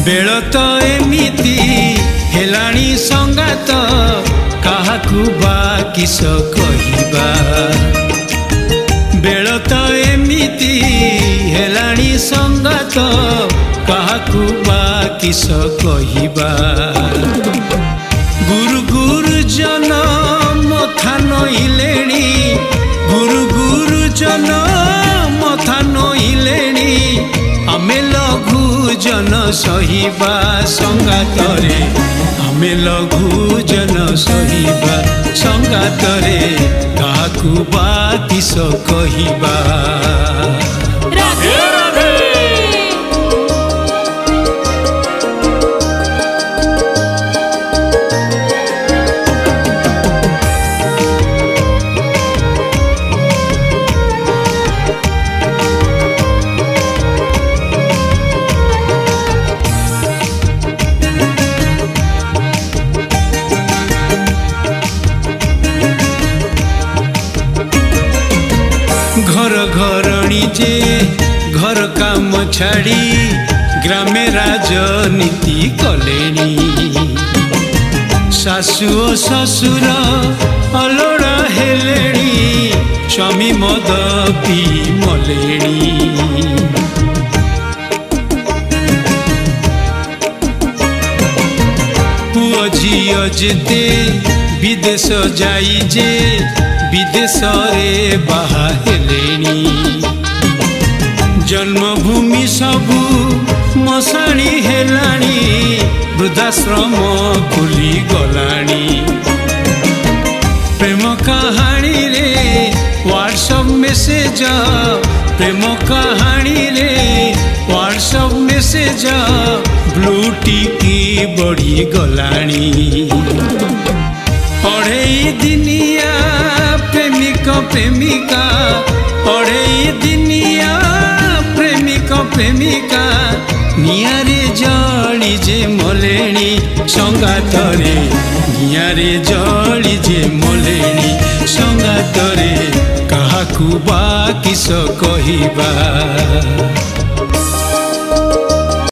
Bell तो एमिति हेलाणी संगात काहाकू बा किस कहिबा बेल तो एमिति हेलाणी संगात काहाकू बा किस कहिबा गुरु गुरुजन मथा नइलेणी गुरु गुरुजन मथा नइलेणी आमे लघु जन सहिबा संगातरे आमे लघु जन सहिबा संगातरे काहाकू बा किस कहिबा। घर घरणी जे घर काम छाड़ी ग्रामे राजनीति कलेनी सासु ओ ससुर अलोड़ा हेलेनी स्वामी मद पी मलेनी पुओ झियो जेते विदेश जाई जे विदेश रे बाहा हेलेनी जन्मभूमि सबू मशाणी हेलाणी वृद्धाश्रम खुली गलाणी प्रेम कहानी रे व्हाट्सएप मेसेज प्रेम कहानी रे व्हाट्सएप मेसेज ब्लू टिकी बढ़ी गलाणी पढ़े दिनिया प्रेमिक प्रेमिका पढ़े दिनिया प्रेमिक प्रेमिका नियारे जली जे मलेणी संगातरे नियारे जली जे मलेणी संगातरे काहाकू बा किस कहिबा।